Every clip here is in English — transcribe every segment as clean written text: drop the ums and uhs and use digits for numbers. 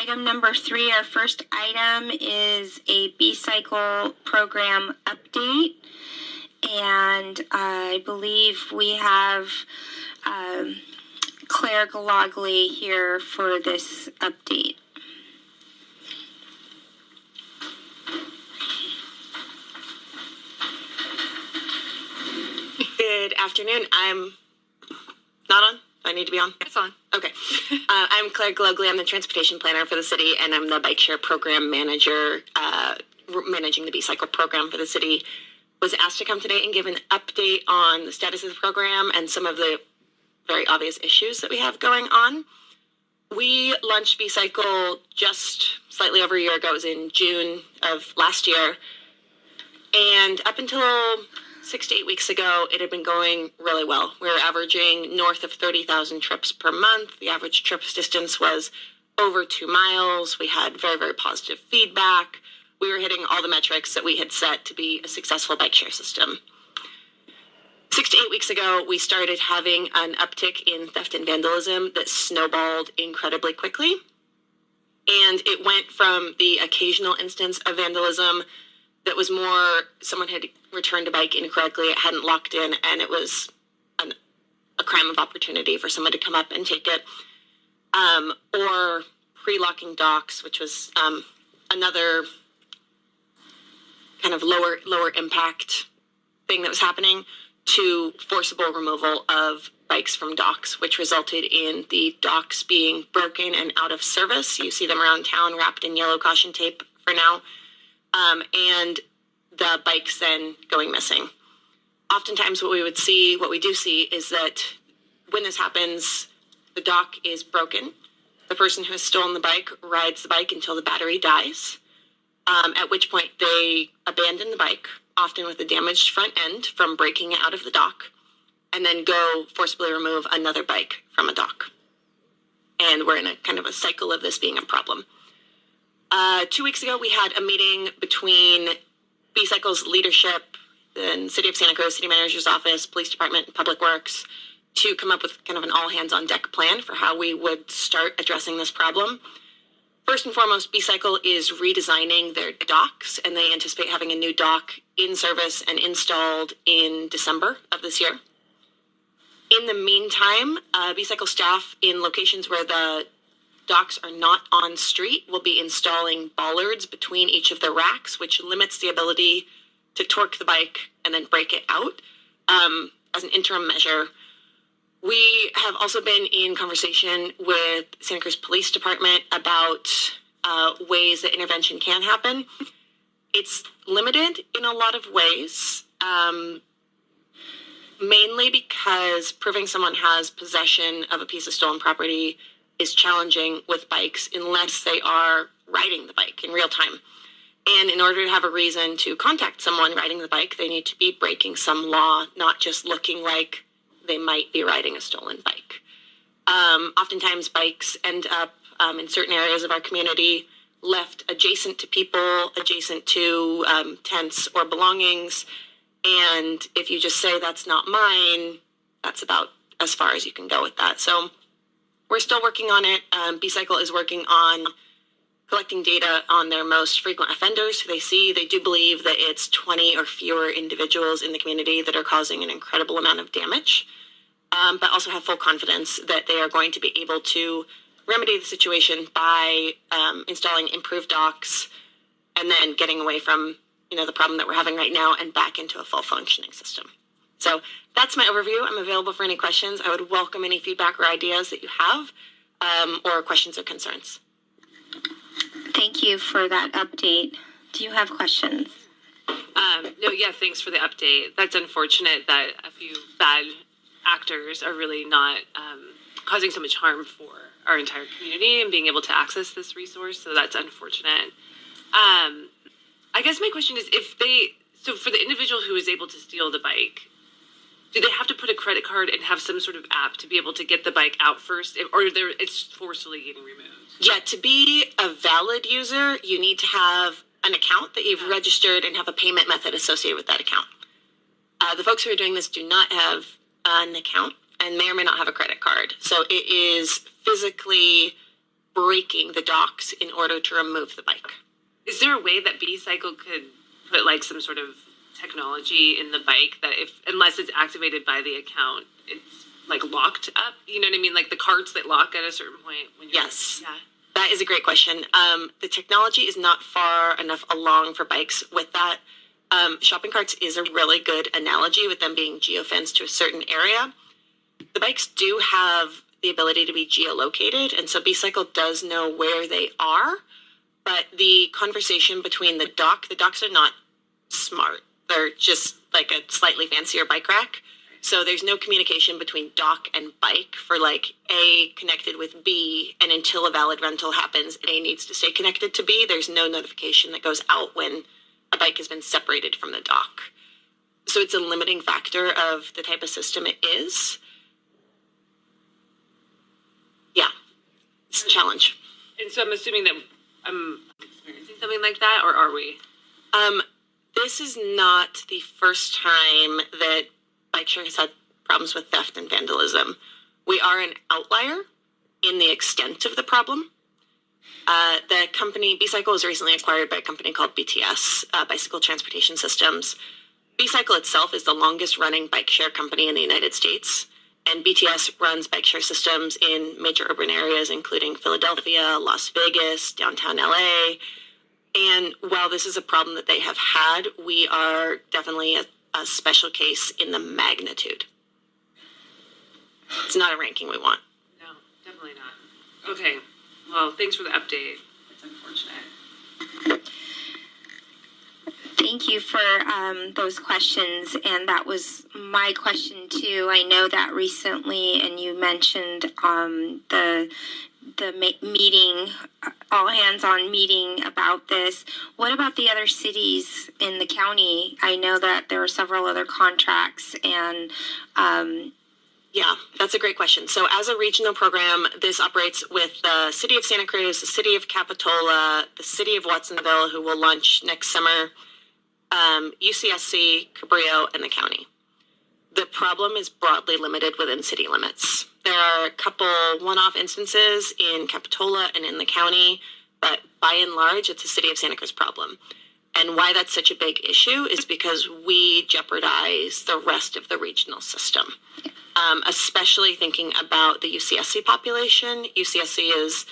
item number 3, our first item is a BCycle program update. And I believe we have Claire Galogley here for this update. Good afternoon. I'm not on. I need to be on. It's on. Okay. I'm Claire Galogley. I'm the transportation planner for the city, and I'm the bike share program manager, managing the BCycle program for the city. Was asked to come today and give an update on the status of the program and some of the very obvious issues that we have going on. We launched BCycle just slightly over a year ago. It was in June of last year. And up until 6 to 8 weeks ago, it had been going really well. We were averaging north of 30,000 trips per month. The average trip distance was over 2 miles. We had very, very positive feedback. We were hitting all the metrics that we had set to be a successful bike share system. 6 to 8 weeks ago, we started having an uptick in theft and vandalism that snowballed incredibly quickly. And it went from the occasional instance of vandalism that was more someone had returned a bike incorrectly, it hadn't locked in, and it was a crime of opportunity for someone to come up and take it. Or pre-locking docks, which was another kind of lower impact thing that was happening, to forcible removal of bikes from docks, which resulted in the docks being broken and out of service. You see them around town wrapped in yellow caution tape for now. And the bikes then going missing. Oftentimes what we do see is that when this happens, the dock is broken. The person who has stolen the bike rides the bike until the battery dies. At which point they abandon the bike, often with a damaged front end from breaking it out of the dock, and then go forcibly remove another bike from a dock. And we're in a kind of a cycle of this being a problem. 2 weeks ago, we had a meeting between BCycle's leadership, the City of Santa Cruz, City Manager's Office, Police Department, and Public Works to come up with kind of an all-hands-on-deck plan for how we would start addressing this problem. First and foremost, BCycle is redesigning their docks, and they anticipate having a new dock in service and installed in December of this year. In the meantime, BCycle staff in locations where the docks are not on street will be installing bollards between each of the racks, which limits the ability to torque the bike and then break it out as an interim measure. We have also been in conversation with Santa Cruz Police Department about ways that intervention can happen. It's limited in a lot of ways, mainly because proving someone has possession of a piece of stolen property is challenging with bikes unless they are riding the bike in real time. And in order to have a reason to contact someone riding the bike, they need to be breaking some law, not just looking like they might be riding a stolen bike. Oftentimes bikes end up in certain areas of our community left adjacent to people, adjacent to tents or belongings. And if you just say that's not mine, that's about as far as you can go with that. So we're still working on it. BCycle is working on collecting data on their most frequent offenders who they see. They do believe that it's 20 or fewer individuals in the community that are causing an incredible amount of damage, but also have full confidence that they are going to be able to remedy the situation by installing improved docks and then getting away from the problem that we're having right now and back into a full functioning system. So that's my overview. I'm available for any questions. I would welcome any feedback or ideas that you have or questions or concerns. Thank you for that update. Do you have questions? Thanks for the update. That's unfortunate that a few bad actors are really not causing so much harm for our entire community and being able to access this resource. So that's unfortunate. I guess my question is so for the individual who is able to steal the bike, do they have to put a credit card and have some sort of app to be able to get the bike out first, or it's forcibly getting removed? Yeah, to be a valid user, you need to have an account that you've registered and have a payment method associated with that account. The folks who are doing this do not have an account and may or may not have a credit card. So it is physically breaking the docks in order to remove the bike. Is there a way that BCycle could put like some sort of technology in the bike that unless it's activated by the account, it's like locked up? You know what I mean? Like the carts that lock at a certain point when you're... Yes. Yeah. That is a great question. The technology is not far enough along for bikes with that. Shopping carts is a really good analogy with them being geofenced to a certain area. The bikes do have the ability to be geolocated, and so BCycle does know where they are, but the conversation between the docks are not smart. They're just like a slightly fancier bike rack. So there's no communication between dock and bike for like A connected with B, and until a valid rental happens, A needs to stay connected to B. There's no notification that goes out when a bike has been separated from the dock. So it's a limiting factor of the type of system it is. Yeah, it's a challenge. And so I'm assuming that I'm experiencing something like that, or are we? This is not the first time that BikeShare has had problems with theft and vandalism. We are an outlier in the extent of the problem. The company, BCycle, was recently acquired by a company called BTS, Bicycle Transportation Systems. BCycle itself is the longest running bike share company in the United States, and BTS runs bike share systems in major urban areas, including Philadelphia, Las Vegas, downtown LA. And while this is a problem that they have had, we are definitely a special case in the magnitude. It's not a ranking we want. No, definitely not. Okay. Well, thanks for the update. It's unfortunate. Thank you for those questions, and that was my question too. I know that recently, and you mentioned the meeting, all hands on meeting about this. What about the other cities in the county? I know that there are several other contracts, and yeah, that's a great question. So as a regional program, this operates with the City of Santa Cruz, the City of Capitola, the City of Watsonville, who will launch next summer, UCSC, Cabrillo, and the county. The problem is broadly limited within city limits. There are a couple one-off instances in Capitola and in the county, but by and large, it's a City of Santa Cruz problem. And why that's such a big issue is because we jeopardize the rest of the regional system, especially thinking about the UCSC population. UCSC is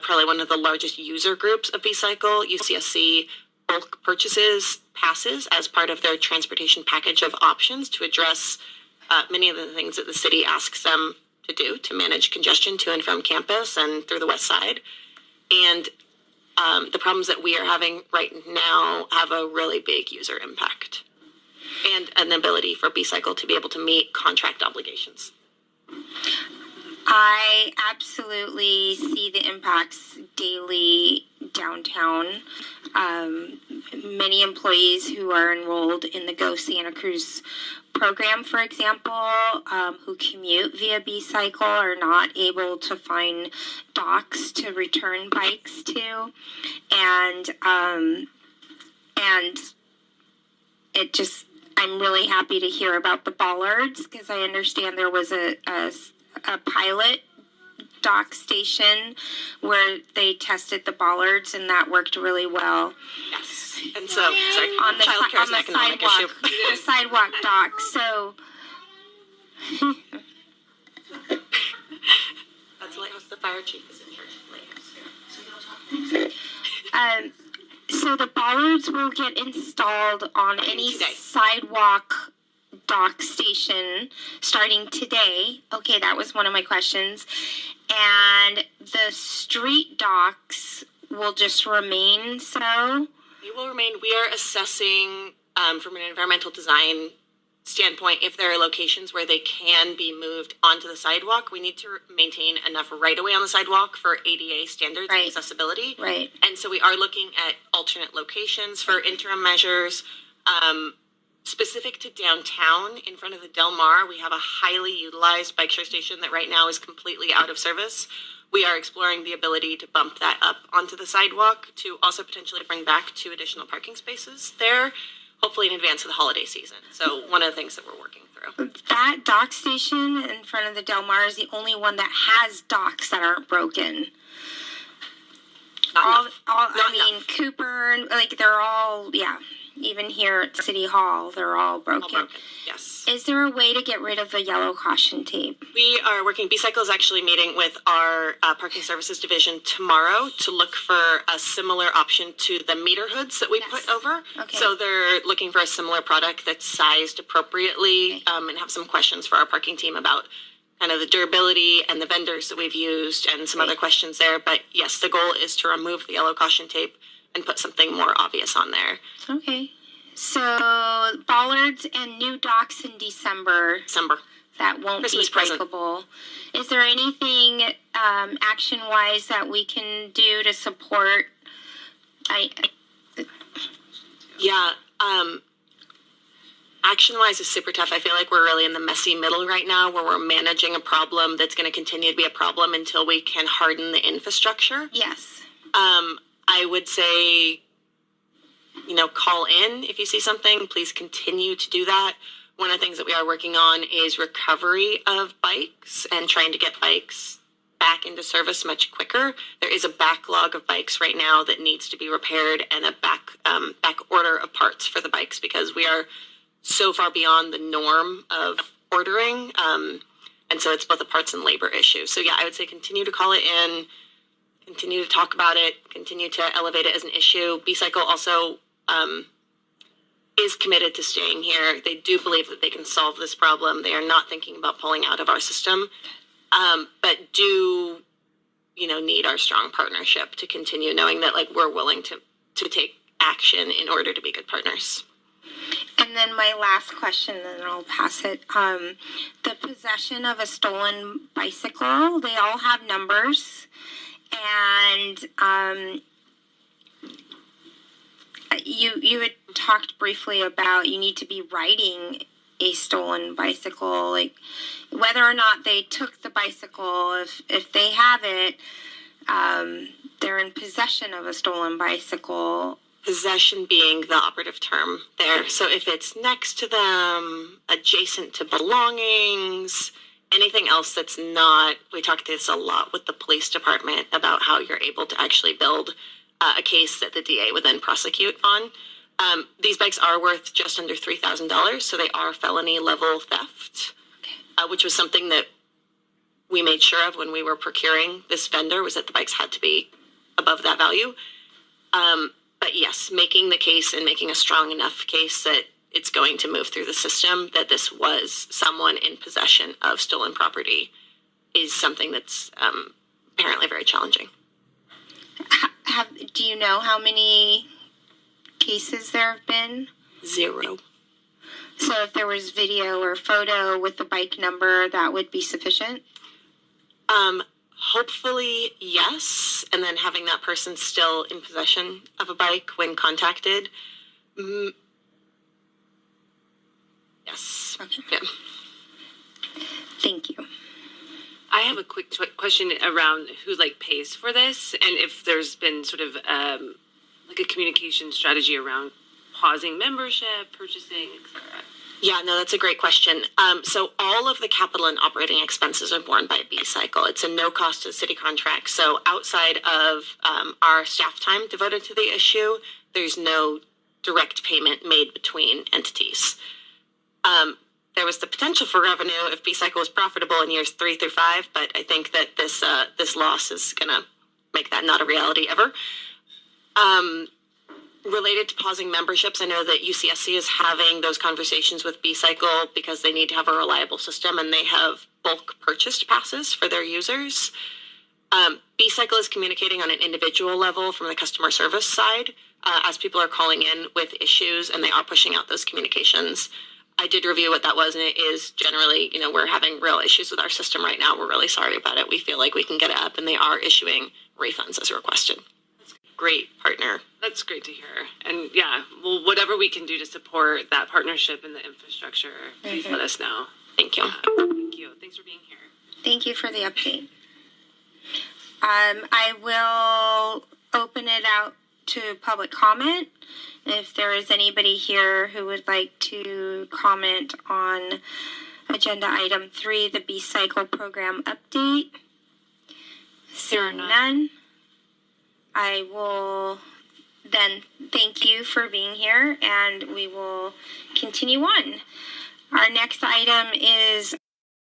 probably one of the largest user groups of BCycle. UCSC bulk purchases passes as part of their transportation package of options to address many of the things that the city asks them to do to manage congestion to and from campus and through the west side. And the problems that we are having right now have a really big user impact and an ability for BCycle to be able to meet contract obligations. I absolutely see the impacts daily downtown. Many employees who are enrolled in the Go Santa Cruz program, for example, who commute via BCycle are not able to find docks to return bikes to, and it just, I'm really happy to hear about the bollards, because I understand there was a pilot dock station where they tested the bollards, and that worked really well. Yes, and so sorry, on the sidewalk, the sidewalk dock. So that's Lighthouse. The fire chief is in charge of Lighthouse. So the bollards will get installed on any sidewalk dock station starting today. Okay, that was one of my questions. And the street docks will just remain so? They will remain. We are assessing from an environmental design standpoint if there are locations where they can be moved onto the sidewalk. We need to maintain enough right-of-way on the sidewalk for ADA standards and accessibility. Right. And so we are looking at alternate locations for interim measures. Specific to downtown, in front of the Del Mar, we have a highly utilized bike share station that right now is completely out of service. We are exploring the ability to bump that up onto the sidewalk to also potentially bring back 2 additional parking spaces there, hopefully in advance of the holiday season. So one of the things that we're working through. That dock station in front of the Del Mar is the only one that has docks that aren't broken. Not enough. Not I mean, Cooper, like, they're all, yeah. Even here at City Hall, they're all broken. All broken. Yes. Is there a way to get rid of the yellow caution tape? We are working. BCycle is actually meeting with our parking services division tomorrow to look for a similar option to the meter hoods that we put over. Okay. So they're looking for a similar product that's sized appropriately, and have some questions for our parking team about kind of the durability and the vendors that we've used and some other questions there. But yes, the goal is to remove the yellow caution tape and put something more obvious on there. Okay. So bollards and new docks in December. That won't Christmas be present. breakable. Is there anything action-wise that we can do to support? Yeah. Action-wise is super tough. I feel like we're really in the messy middle right now where we're managing a problem that's going to continue to be a problem until we can harden the infrastructure. Yes. I would say, call in if you see something. Please continue to do that. One of the things that we are working on is recovery of bikes and trying to get bikes back into service much quicker. There is a backlog of bikes right now that needs to be repaired and a back order of parts for the bikes because we are so far beyond the norm of ordering. And so it's both a parts and labor issue. So yeah, I would say continue to call it in. Continue to talk about it, continue to elevate it as an issue. BCycle also is committed to staying here. They do believe that they can solve this problem. They are not thinking about pulling out of our system, but do, need our strong partnership to continue knowing that we're willing to take action in order to be good partners. And then my last question, then I'll pass it. The possession of a stolen bicycle, they all have numbers. And you had talked briefly about you need to be riding a stolen bicycle, like whether or not they took the bicycle. If they have it, they're in possession of a stolen bicycle. Possession being the operative term there. So if it's next to them, adjacent to belongings, anything else that's not, we talked this a lot with the police department about how you're able to actually build a case that the DA would then prosecute on. These bikes are worth just under $3,000, so they are felony level theft, which was something that we made sure of when we were procuring this vendor, was that the bikes had to be above that value. But yes, making the case and making a strong enough case that it's going to move through the system, that this was someone in possession of stolen property, is something that's apparently very challenging. Do you know how many cases there have been? 0. So if there was video or photo with the bike number, that would be sufficient? Hopefully, yes. And then having that person still in possession of a bike when contacted. Yes. Okay. Yeah. Thank you. I have a quick question around who pays for this, and if there's been sort of a communication strategy around pausing membership, purchasing, etc. Yeah, no, that's a great question. So all of the capital and operating expenses are borne by BCycle. It's a no-cost to the city contract. So outside of our staff time devoted to the issue, there's no direct payment made between entities. There was the potential for revenue if BCycle was profitable in years 3 through 5, but I think that this loss is going to make that not a reality ever. Related to pausing memberships, I know that UCSC is having those conversations with BCycle because they need to have a reliable system, and they have bulk purchased passes for their users. BCycle is communicating on an individual level from the customer service side as people are calling in with issues, and they are pushing out those communications. I did review what that was, and it is generally, we're having real issues with our system right now. We're really sorry about it. We feel like we can get it up, and they are issuing refunds as requested. Great partner. That's great to hear. And yeah, well, whatever we can do to support that partnership and the infrastructure, please let us know. Thank you. Thank you. Thanks for being here. Thank you for the update. I will open it out to public comment. If there is anybody here who would like to comment on agenda item 3, the BCycle program update. Seeing none. I will then thank you for being here, and we will continue on. Our next item is